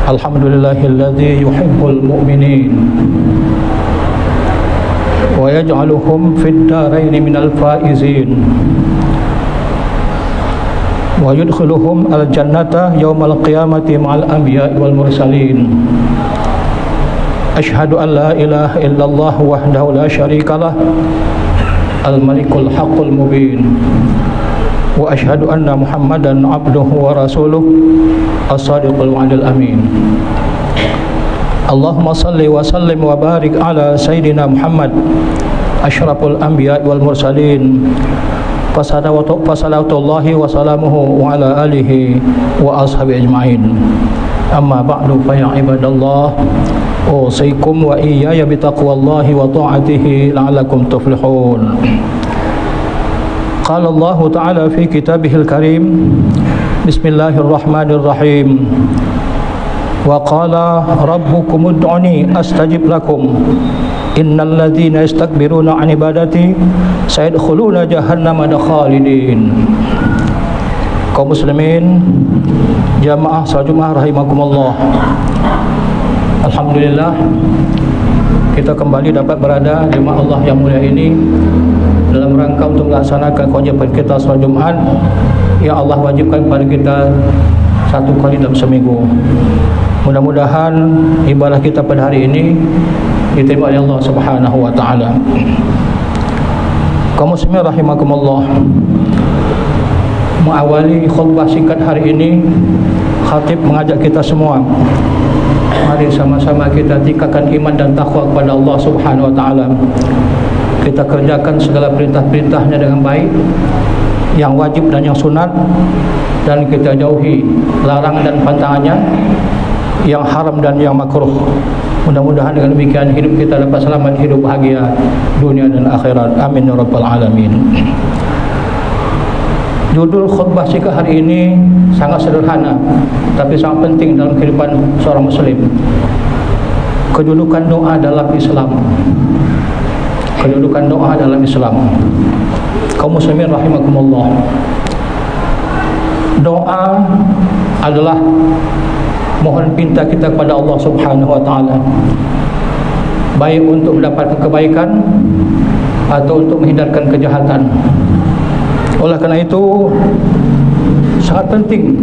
Alhamdulillahilladzi yuhibbul mu'minin wa yaj'aluhum fid dharaini minal faizin wa yudkhiluhum al jannata yawmal qiyamati ma'al anbiya'i wal mursalin. Asyhadu an la ilaha illallah wahdahu la syarikalah al malikul haqqul mubin wa asyhadu anna Muhammadan abduhu wa rasuluh as-sadiqul wa'dil amin. Allahumma salli wa sallim wa barik ala sayyidina Muhammad asyraful anbiya wal mursalin fasalawatullahi wa salamuhu wa ala alihi wa ashabi ajma'in. Amma ba'du fa ya ibadallah, usikum wa iyaya bitaqwallahi wa ta'atihi la'allakum tuflihun. Qala Allah Ta'ala fi kitabihil karim, bismillahirrahmanirrahim, wa qala rabbukum ud'uni astajib lakum innal ladzina yastakbiruna an ibadati sayadkhuluna jahannama dakhalidin. Kaum muslimin jamaah salat Jumat rahimakumullah, alhamdulillah kita kembali dapat berada di rumah Allah yang mulia ini dalam rangka untuk melaksanakan kewajiban kita salat Jumat yang Allah wajibkan kepada kita satu kali dalam seminggu. Mudah-mudahan ibadah kita pada hari ini diterima oleh Allah Subhanahu wa taala. Kaum muslimin rahimakumullah, mengawali khutbah singkat hari ini, khatib mengajak kita semua, mari sama-sama kita tingkatkan iman dan takwa kepada Allah Subhanahu wa taala. Kita kerjakan segala perintah-perintahnya dengan baik, yang wajib dan yang sunat, dan kita jauhi larangan dan pantangannya, yang haram dan yang makruh. Mudah-mudahan dengan demikian hidup kita dapat selamat, hidup bahagia dunia dan akhirat. Amin ya rabbal alamin. Judul khutbah singkat hari ini sangat sederhana tapi sangat penting dalam kehidupan seorang muslim. Kedudukan doa dalam Islam. Kedudukan doa dalam Islam. Kaum muslimin rahimakumullah, doa adalah mohon pinta kita kepada Allah Subhanahu wa taala, baik untuk mendapatkan kebaikan atau untuk menghindarkan kejahatan. Oleh karena itu sangat penting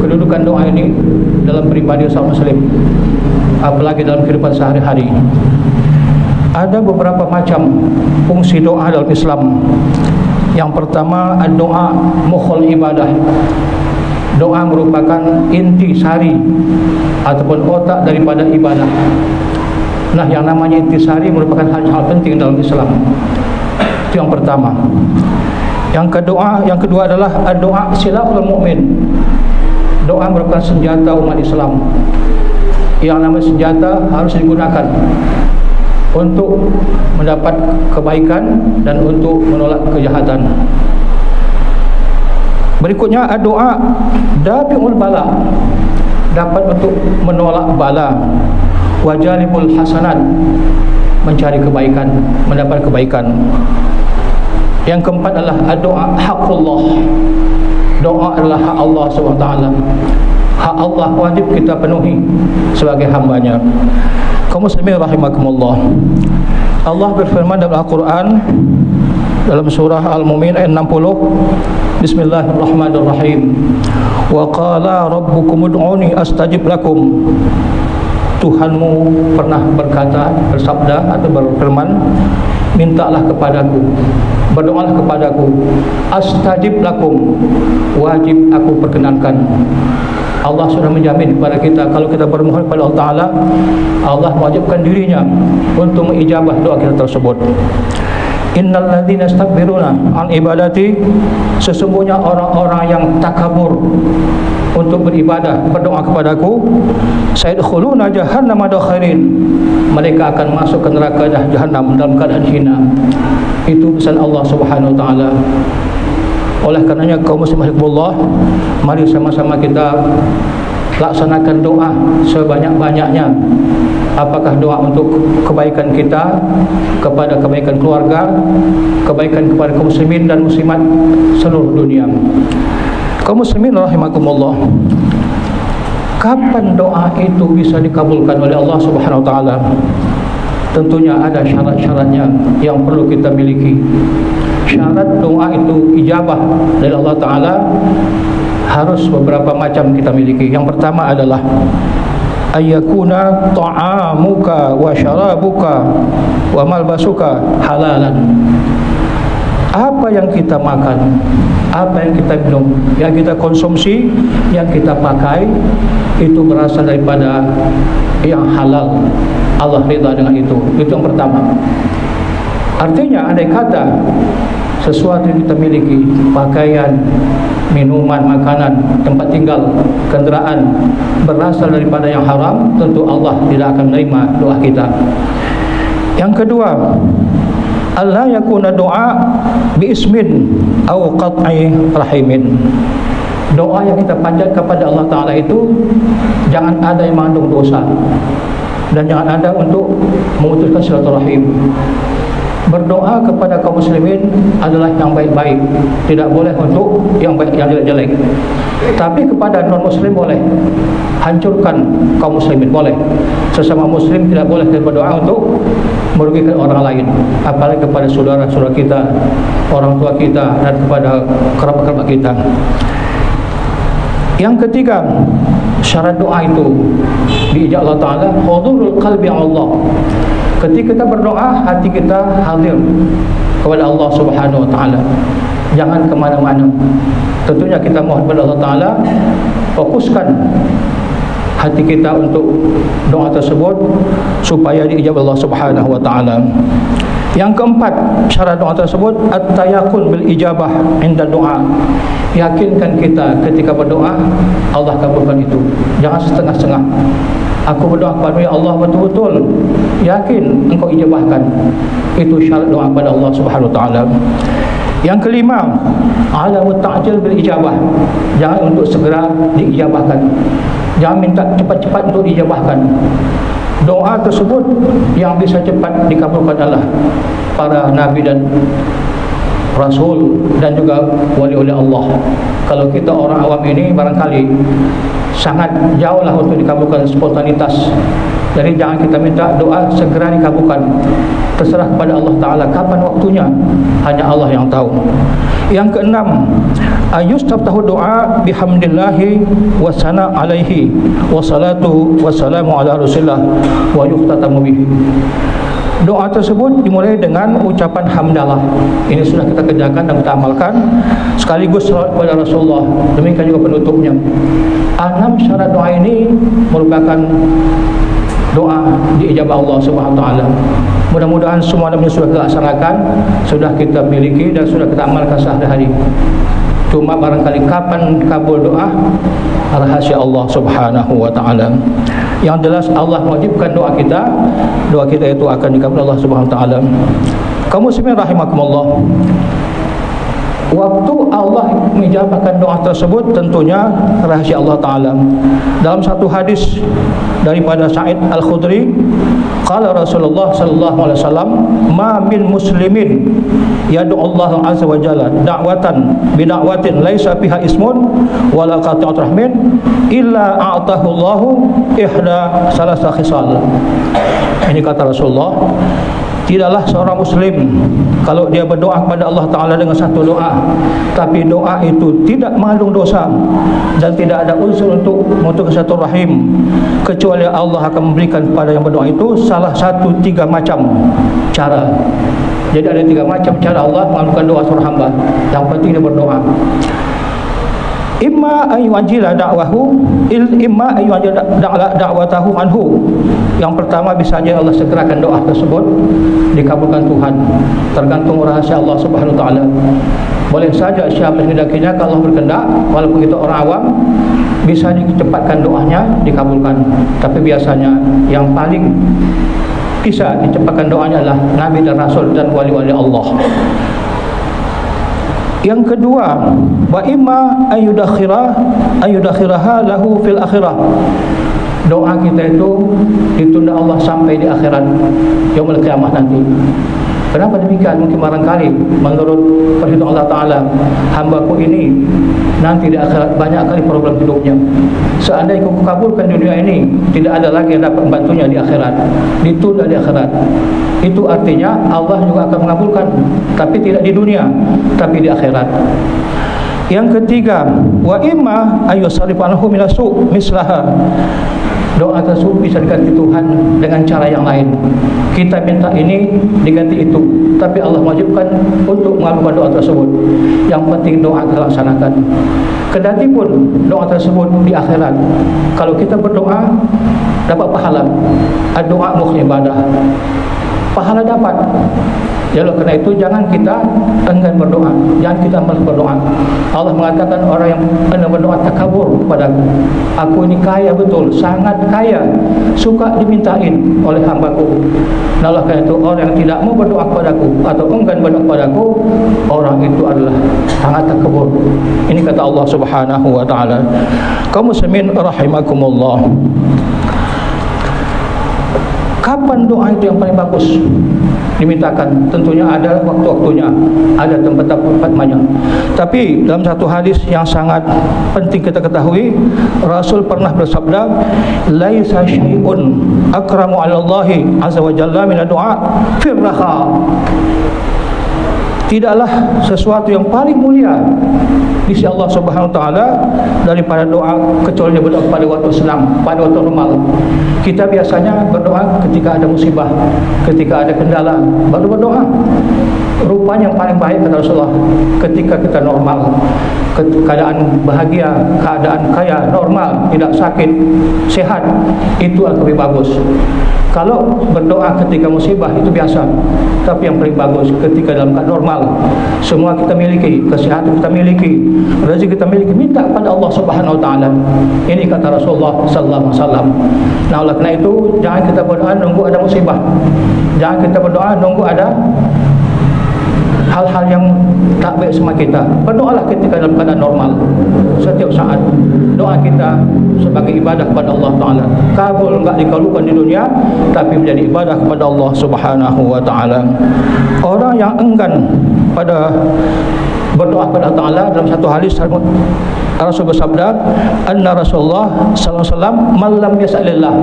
kedudukan doa ini dalam pribadi seorang muslim, apalagi dalam kehidupan sehari-hari. Ada beberapa macam fungsi doa dalam Islam. Yang pertama, doa mukhul ibadah. Doa merupakan inti sari ataupun otak daripada ibadah. Nah, yang namanya inti sari merupakan hal yang penting dalam Islam. Itu yang pertama. Yang kedua adalah doa silahul mukmin. Doa merupakan senjata umat Islam. Yang namanya senjata harus digunakan untuk mendapat kebaikan dan untuk menolak kejahatan. Berikutnya doa dafi'ul bala, dapat untuk menolak bala. Wajalibul hasanat, mencari kebaikan, mendapat kebaikan. Yang keempat adalah doa haqqullah. Doa adalah hak Allah SWT. Hak Allah wajib kita penuhi sebagai hambanya. Kaum muslimin rahimakumullah, Allah berfirman dalam Al-Quran dalam surah Al-Mu'min ayat 60, bismillahirrahmanirrahim, wa qala rabbukum ud'uni astajib lakum. Tuhanmu pernah berkata, bersabda atau berfirman, mintalah kepadaku, berdoalah kepadaku, astajib lakum, wajib aku perkenankan. Allah sudah menjamin kepada kita, kalau kita bermohon kepada Allah Ta'ala, Allah mewajibkan dirinya untuk mengijabah doa kita tersebut. Innal ladzina yastakbiruna an ibadati, sesungguhnya orang-orang yang takabur untuk beribadah, berdoa kepadaku, sayadkhuluna jahannama dakhirin, mereka akan masuk ke neraka jahanam dalam keadaan hina. Itu pesan Allah Subhanahu wa taala. Oleh karenanya kaum muslimin rahimahullah, mari sama-sama kita laksanakan doa sebanyak-banyaknya. Apakah doa untuk kebaikan kita, kepada kebaikan keluarga, kebaikan kepada kaum muslimin dan muslimat seluruh dunia. Kaum muslimin rahimakumullah, Kapan doa itu bisa dikabulkan oleh Allah Subhanahu wa taala? Tentunya ada syarat-syaratnya yang perlu kita miliki. Syarat doa itu ijabah dari Allah taala harus beberapa macam kita miliki. Yang pertama adalah ayyakuna ta'amuka wa syarabuka wa malbasuka halalan. Apa yang kita makan, apa yang kita minum, yang kita konsumsi, yang kita pakai, itu berasal daripada yang halal. Allah ridha dengan itu. Itu yang pertama. Artinya andai kata sesuatu yang kita miliki, pakaian, minuman, makanan, tempat tinggal, kenderaan, berasal daripada yang haram, tentu Allah tidak akan menerima doa kita. Yang kedua, Allah yakuna doa bi ismin au qat'i rahimin. Doa yang kita panjat kepada Allah Ta'ala itu jangan ada yang mengandung dosa, dan jangan ada untuk memutuskan silaturahim. Berdoa kepada kaum muslimin adalah yang baik-baik, tidak boleh untuk yang baik, yang jelek-jelek. Tapi kepada non muslim boleh, hancurkan kaum muslimin boleh. Sesama muslim tidak boleh berdoa untuk merugikan orang lain, apalagi kepada saudara-saudara kita, orang tua kita, dan kepada kerabat-kerabat kita. Yang ketiga, syarat doa itu diijab Allah Ta'ala hudurul qalbi Allah. Ketika kita berdoa, hati kita hadir kepada Allah Subhanahu wa taala. Jangan ke mana-mana. Tentunya kita mohon kepada Allah Taala fokuskan hati kita untuk doa tersebut supaya diijab Allah Subhanahu wa taala. Yang keempat, syarat doa tersebut at-tayaqqun bil ijabah inda doa. Yakinkan kita ketika berdoa Allah kabulkan itu. Jangan setengah-setengah. Aku berdoa kepada Allah betul-betul yakin engkau ijabahkan. Itu syarat doa kepada Allah Subhanahu wa taala. Yang kelima, alamut ta'jil bil ijabah. Jangan untuk segera diijabahkan. Jangan minta cepat-cepat untuk diijabahkan. Doa tersebut yang bisa cepat dikabulkan adalah para nabi dan rasul dan juga wali-wali Allah. Kalau kita orang awam ini barangkali sangat jauhlah untuk dikabulkan spontanitas. Jadi jangan kita minta doa segera dikabulkan. Terserah kepada Allah Ta'ala kapan waktunya, hanya Allah yang tahu. Yang keenam, ayustabtahu doa bihamdillahi wa sana alaihi wa salatu wa salamu ala rasulillah wa yuhtatamu bihi. Doa tersebut dimulai dengan ucapan hamdalah. Ini sudah kita kerjakan dan kita amalkan, sekaligus salawat kepada Rasulullah. Demikian juga penutupnya. 6 syarat doa ini merupakan doa diijabah Allah Subhanahu wa taala. Mudah-mudahan semua yang sudah kita laksanakan, sudah kita miliki dan sudah kita amalkan sehari-hari. Cuma barangkali kapan kabul doa, rahasia Allah Subhanahu wa taala. Yang jelas Allah mewajibkan doa kita itu akan dikabul Allah Subhanahu wa taala. Kaum muslimin rahimakumullah. Waktu Allah menjawabkan doa tersebut tentunya rahasia Allah Ta'ala. Dalam satu hadis daripada Sa'id Al-Khudri, qala Rasulullah sallallahu alaihi wasallam, ma min muslimin yad'u Allah azza wa jalla da'watan bi da'watin laisa fiha ismun wala qati'at rahmin illa a'tahu Allahu ihda salasa khisal. Ini kata Rasulullah, tidaklah seorang muslim kalau dia berdoa kepada Allah Ta'ala dengan satu doa, tapi doa itu tidak mengandung dosa dan tidak ada unsur untuk memutuskan satu rahim, kecuali Allah akan memberikan kepada yang berdoa itu salah satu 3 macam cara. Jadi ada 3 macam cara Allah mengabulkan doa seorang hamba. Yang penting dia berdoa. Imma ayyuajila da'wahu imma ayyuajila da'watahu anhu. Yang pertama, bisa saja Allah segerakan doa tersebut dikabulkan Tuhan, tergantung rahasia Allah Subhanahu wa taala. Boleh saja siapa yang hendakinya, kalau Allah berkehendak, walaupun kita orang awam, bisa dicepatkan doanya dikabulkan. Tapi biasanya yang paling bisa dicepatkan doanya adalah Nabi dan Rasul dan wali-wali Allah. Yang kedua, wa imma ayyudakhiraha lahu fil akhirah. Doa kita itu ditunda Allah sampai di akhirat, yaumul qiyamah nanti. Kenapa demikian? Mungkin barangkali menurut perhitungan Allah Ta'ala, hambaku ini nanti di akhirat banyak kali problem hidupnya. Seandainya aku kabulkan dunia ini, tidak ada lagi yang dapat membantunya di akhirat, ditunda di akhirat. Itu artinya Allah juga akan mengabulkan, tapi tidak di dunia, tapi di akhirat. Yang ketiga, wa imma ayyusarif anhu minasu mislaha. Doa tersebut bisa diganti Tuhan dengan cara yang lain. Kita minta ini diganti itu, tapi Allah wajibkan untuk mengabulkan doa tersebut. Yang penting doa terlaksanakan. Kendati pun doa tersebut di akhirat, kalau kita berdoa dapat pahala. Doa mukhli ibadah, pahala dapat. Jadi kerana itu jangan kita enggan berdoa, jangan kita malas berdoa. Allah mengatakan orang yang enggan berdoa takabur kepadaku. Aku ini kaya betul, sangat kaya, suka dimintain oleh hambaku. Dan Allah kata itu orang yang tidak mau berdoa kepadaku atau enggan berdoa kepadaku, orang itu adalah sangat takabur. Ini kata Allah Subhanahu wa taala. Kaum muslimin rahimakumullah. Kapan doa itu yang paling bagus dimintakan? Tentunya ada waktu-waktunya, ada tempat-tempatnya. Tapi dalam satu hadis yang sangat penting kita ketahui, Rasul pernah bersabda, laisa syai'un akramu 'ala Allahi azza wa jalla min ad-du'a fi raha. Tidaklah sesuatu yang paling mulia di sisi Allah Subhanahu wa taala daripada doa, kecuali berdoa pada waktu senang, pada waktu normal. Kita biasanya berdoa ketika ada musibah, ketika ada kendala, baru berdoa. Rupanya yang paling baik kata Rasulullah ketika kita normal, keadaan bahagia, keadaan kaya, normal, tidak sakit, sehat, itu lebih bagus. Kalau berdoa ketika musibah itu biasa, tapi yang paling bagus ketika dalam keadaan normal, semua kita miliki, kesehatan kita miliki, rezeki kita miliki, minta kepada Allah Subhanahu wa taala. Ini kata Rasulullah sallallahu alaihi wasallam. Nah, oleh karena itu jangan kita berdoa nunggu ada musibah. Jangan kita berdoa nunggu ada hal-hal yang tak baik sama kita. Berdoalah ketika dalam keadaan normal, setiap saat. Doa kita sebagai ibadah kepada Allah Ta'ala, kabul enggak dikabulkan di dunia, tapi menjadi ibadah kepada Allah Subhanahu wa ta'ala. Orang yang enggan pada berdoa kepada Allah Ta'ala, dalam satu hadis Rasul bersabda, anna Rasulullah sallallahu alaihi wasallam man lam yas'alillah,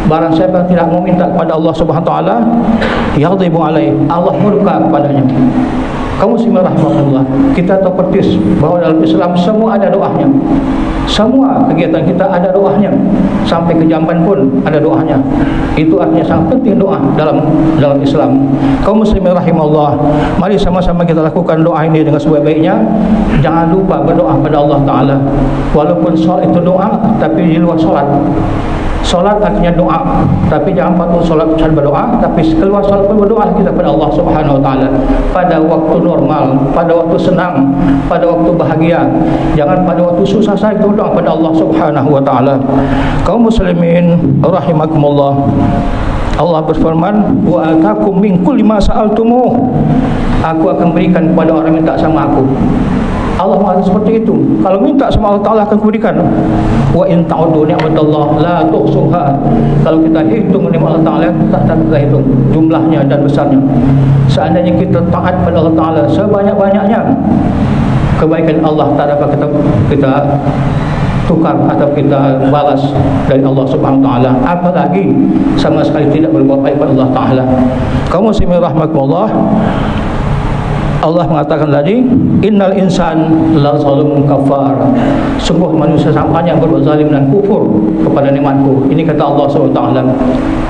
barang siapa tidak mau minta kepada Allah Subhanahu wa taala, yaghdhibu alaihi, Allah murka kepadanya. Kaum muslimin rahimahullah, kita tahu persis bahawa dalam Islam semua ada doanya. Semua kegiatan kita ada doanya, sampai ke jamban pun ada doanya. Itu artinya sangat penting doa dalam Islam. Kaum muslimin rahimahullah, mari sama-sama kita lakukan doa ini dengan sebaik-baiknya. Jangan lupa berdoa kepada Allah Ta'ala. Walaupun solat itu doa, tapi di luar solat. Solat artinya doa, tapi jangan patuh solat sambil berdoa, tapi keluar solat pun berdoa kita kepada Allah Subhanahu wa taala. Pada waktu normal, pada waktu senang, pada waktu bahagia. Jangan pada waktu susah saja kita berdoa kepada Allah Subhanahu wa taala. Kaum muslimin rahimakumullah, Allah berfirman, wa atakum min kulli ma sa'altumuh, aku akan berikan kepada orang yang minta sama aku. Allah mengatakan seperti itu. Kalau minta sama Allah Ta'ala akan kuberikan. Wa in ta'udu ni'matallah la tuhsuha. Kalau kita hitung nikmat Allah Ta'ala, tak kita hitung jumlahnya dan besarnya. Seandainya kita taat pada Allah Ta'ala sebanyak-banyaknya, kebaikan Allah tak dapat kita tukar atau kita balas dari Allah Subhanahu wa taala, apalagi sama sekali tidak berbuat baik kepada Allah Ta'ala. Kaum muslimin rahmatullah, Allah mengatakan tadi, innal insan la zalumun kafar, sungguh manusia sampainya berbuat zalim dan kufur kepada nikmatku. Ini kata Allah SWT.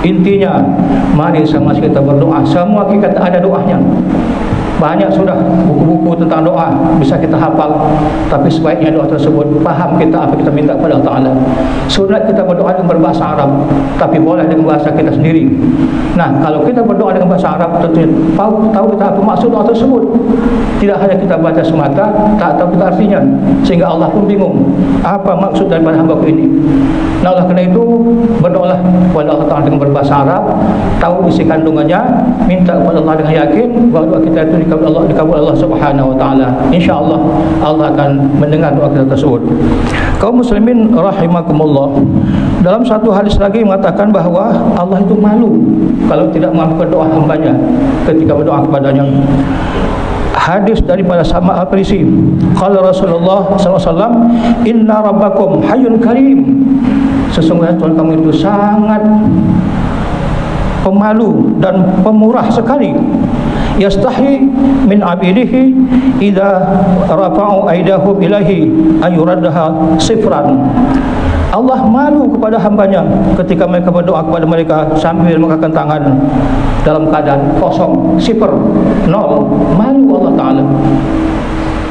Intinya, mari sama kita berdoa. Semua kita ada doanya. Banyak sudah buku-buku tentang doa bisa kita hafal, tapi sebaiknya doa tersebut faham kita apa kita minta kepada Allah Ta'ala. Sunat kita berdoa dengan berbahasa Arab, tapi boleh dengan bahasa kita sendiri. Nah, kalau kita berdoa dengan bahasa Arab, tentunya tahu kita apa maksud doa tersebut. Tidak hanya kita baca semata, tak tahu kita artinya, sehingga Allah pun bingung apa maksud daripada hamba ini. Nah, oleh kerana itu berdoalah kepada Allah Ta'ala dengan berbahasa Arab, tahu isi kandungannya, minta kepada Allah dengan yakin bahawa doa kita itu dikabul Allah Subhanahu wa taala. Insyaallah Allah akan mendengar doa kita tersebut. Kaum muslimin rahimakumullah, dalam satu hadis lagi mengatakan bahawa Allah itu malu kalau tidak mengabulkan doa hamba-Nya ketika berdoa kepadanya. Hadis daripada Salman Al-Farisi, qala Rasulullah SAW, inna rabbakum hayyun karim, sesungguhnya Tuhan kamu itu sangat pemalu dan pemurah sekali. Yastahi min abidihi idza rafa'u aydahum ilahi ayuraddaha sifran. Allah malu kepada hamba-Nya ketika mereka berdoa kepada mereka sambil mengangkat tangan dalam keadaan kosong, sifar, nol. Malu Allah Ta'ala.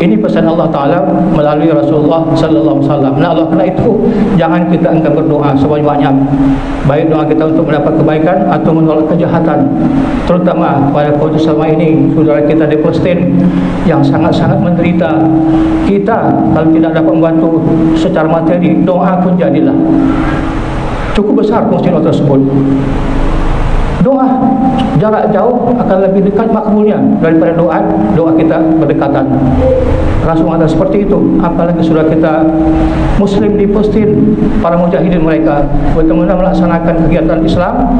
Ini pesan Allah Ta'ala melalui Rasulullah Sallallahu Alaihi Wasallam. Nah, Allah karena itu jangan kita enggan berdoa sebanyak-banyak, baik doa kita untuk mendapat kebaikan atau menolak kejahatan. Terutama pada kondisi selama ini saudara kita di Palestin yang sangat-sangat menderita. Kita kalau tidak dapat membantu secara materi, doa pun jadilah cukup besar fungsi doa tersebut. Doa jarak jauh akan lebih dekat makbulnya daripada doa kita berdekatan. Rasul mengatakan seperti itu. Apalagi sudah kita Muslim di Palestin, para mujahidin mereka betul-betul melaksanakan kegiatan Islam.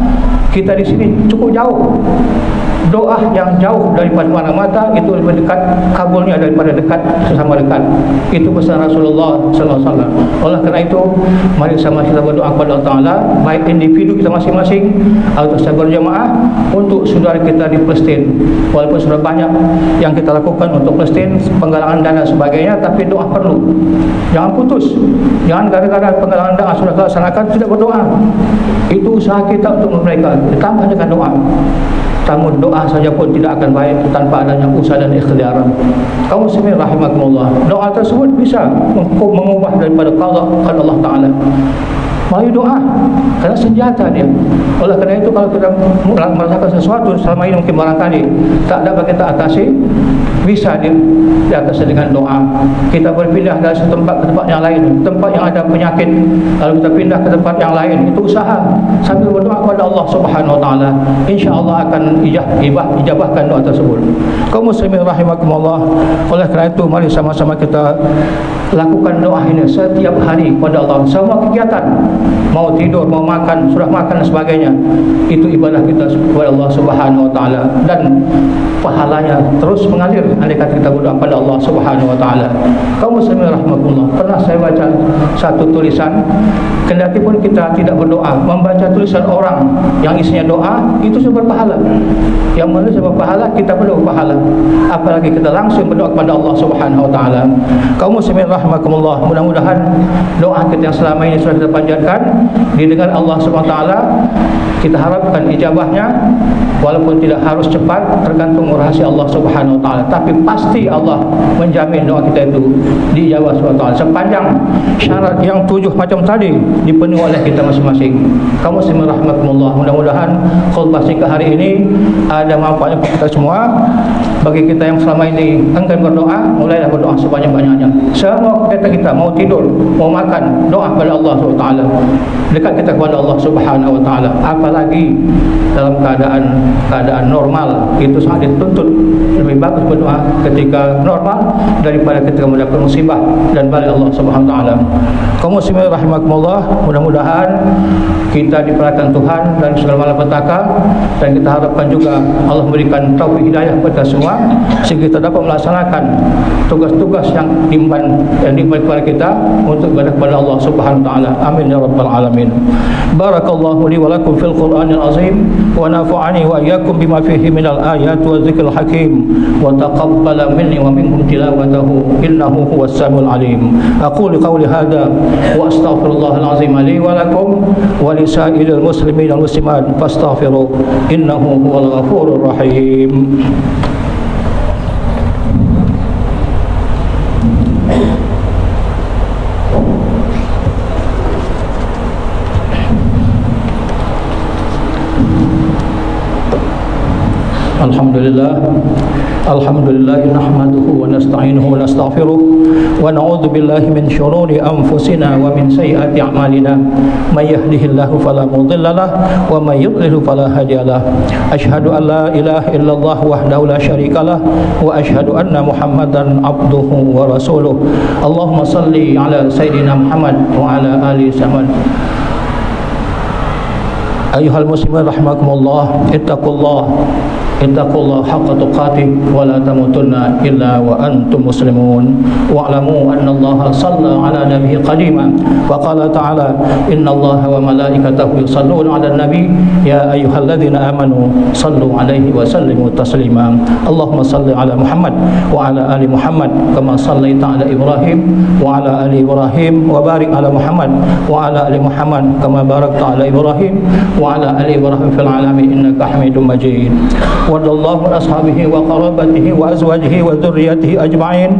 Kita di sini cukup jauh. Doa yang jauh daripada mana-mata itu lebih dekat kabulnya daripada dekat sesama dekat. Itu pesan Rasulullah SAW. Oleh kerana itu, mari sama kita berdoa kepada Allah Ta'ala, baik individu kita masing-masing atau secara berjamaah untuk saudara kita di Palestin. Walaupun sudah banyak yang kita lakukan untuk Palestin, penggalangan dana dan sebagainya, tapi doa perlu. Jangan putus. Jangan gara-gara penggalangan dana sudah dilaksanakan tidak berdoa. Itu usaha kita untuk mereka. Ditambah dengan doa. Namun doa saja pun tidak akan baik tanpa adanya usaha dan ikhtiar. Kaum muslimin rahimakumullah, doa tersebut bisa mengubah daripada qada Allah Ta'ala melalui doa, karena senjata dia. Oleh kerana itu kalau kita merasakan sesuatu selama ini mungkin barangkali tak dapat kita atasi, bisa diatasi dengan doa. Kita berpindah dari satu tempat ke tempat yang lain, tempat yang ada penyakit, lalu kita pindah ke tempat yang lain, itu usaha sambil berdoa kepada Allah Subhanahu wa taala. Insya-Allah akan ijabahkan doa tersebut. Kaum muslimin rahimakumullah, oleh kerana itu mari sama-sama kita lakukan doa ini setiap hari kepada Allah. Semua kegiatan, mau tidur, mau makan, sudah makan dan sebagainya, itu ibadah kita kepada Allah Subhanahu wa taala, dan pahalanya terus mengalir andai kata kita berdoa pada Allah Subhanahu wa taala. Kaum muslimin rahimakumullah, pernah saya baca satu tulisan, kendati pun kita tidak berdoa, membaca tulisan orang yang isinya doa itu sudah berpahala. Yang mana sebab pahala, kita perlu berpahala, apalagi kita langsung berdoa kepada Allah Subhanahu wa taala. Kaum muslimin rahimakumullah, mudah-mudahan doa kita yang selama ini sudah kita panjatkan didengar Allah Subhanahu wa taala. Kita harapkan ijabahnya, walaupun tidak harus cepat, tergantung rahasia Allah Subhanahu wa taala, tapi pasti Allah menjamin doa kita itu diijabah Subhanahu wa taala sepanjang syarat yang 7 macam tadi dipenuhi oleh kita masing-masing. Kaum muslimin rahimakumullah, mudah-mudahan khutbah singkat hari ini ada manfaatnya untuk kita semua. Bagi kita yang selama ini enggan berdoa, mulailah berdoa sebanyak-banyaknya. Semua kegiatan kita, mau tidur, mau makan, doa kepada Allah Subhanahu wa taala, dekat kita kepada Allah Subhanahu wa taala. Apalagi dalam keadaan normal, itu sangat dituntut. Lebih bagus berdoa ketika normal daripada ketika mendapat musibah dan balik Allah Subhanahu wa taala. Kaum muslimin rahimakumullah, mudah-mudahan kita diperhatikan Tuhan dan segala malapetaka, dan kita harapkan juga Allah memberikan taufik hidayah kepada semua sehingga kita dapat melaksanakan tugas-tugas yang diemban kepada kita untuk ibadah kepada Allah Subhanahu wa taala. Amin ya rabbal alamin. Barakallahu li wa lakum fil Qur'anil azim wa nafa'ani wa iyyakum bima fihi minal ayati wa dzikril hakim wa taqabbala minni wa minkum tilawatahu innahu huwas samiul alim. Aqulu qawli hadha wa astaghfirullahal azim li wa lakum wa li sa'iril muslimin wal muslimat fastaghfiruh innahu huwal ghafurur rahim. Alhamdulillah nahmaduhu wa nasta'inuhu wa nastaghfiruh wa na'udzu billahi min syururi anfusina wa min sayyiati a'malina may yahdihillahu fala mudilla lahu wa may yudlil fala hadiya lahu asyhadu an la ilaha illallah wahdahu la syarika lahu wa asyhadu anna Muhammadan abduhu wa rasuluh. Allahumma salli ala sayyidina Muhammad wa ala ali Muhammad. Ayyuhal muslimin rahimakumullah, ittaqullah haqqa tuqatih wa la tamutunna illa wa antum muslimun wa'lamu anna Allah shalla ala nabiyyi qadima wa qala ta'ala innallaha wa malaikatahu yusalluna 'alan nabi ya ayyuhalladzina amanu sallu 'alaihi wa sallimu taslima. Allahumma salli ala Muhammad wa ala ali Muhammad kama sallaita ala Ibrahim wa ala ali Ibrahim wa barik ala Muhammad wa ala ali Muhammad kama barakta ala Ibrahim wa ala ali Ibrahim fil alamin innaka Hamidum Majid. Wadallahu an ashabihi wa qarabatihi wa azwajihi wa dhurriyyatihi ajma'in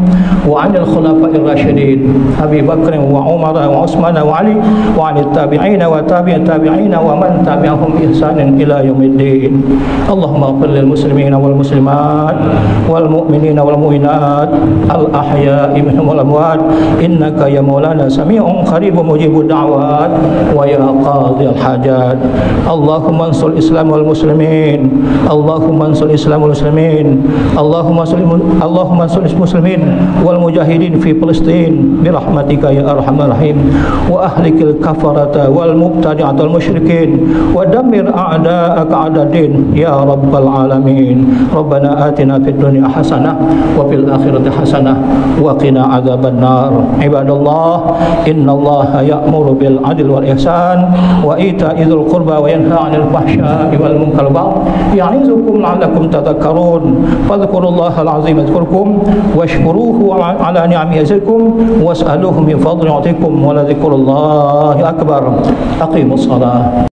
wa 'anil khulafa'ir rasyidin Abi Bakr wa Umar wa Utsman wa Ali wa 'anil tabi'in wa tabi'it tabi'in wa man tabi'ahum bi ihsanin ila yaumiddin. Allahumma ighfir lil muslimina wal muslimat wal mu'minina wal mu'minat al ahya'i minhum wal amwat innaka ya maulana sami'un qaribun mujibud da'wat wa ya qadhil hajat. Allahumma ansur Islam wal muslimin, Allahumma ansur Islam wal muslimin, Allahumma ansur muslimin wal mujahidin fi Palestin bi rahmatika ya arhamar rahim wa ahlikil kafarata wal mubtadi'at wal musyrikin wa dammir a'da'aka a'dadin ya rabbal alamin. Rabbana atina fid dunya hasanah wa fil akhirati hasanah wa qina adzaban nar. Ibadallah, innallaha ya'muru bil 'adli wal ihsan wa ita'idzil qurba wa yanha 'anil fahsya'i wal munkar wal baghi ya'izukum la'allakum tadhakkarun. Fadhkurullahal 'azim yadhkurkum washkuruhu 'ala ni'amihi yazidkum was'aluhu min fadli yu'tikum wa la dzikrullahi akbar. Aqimus shalah.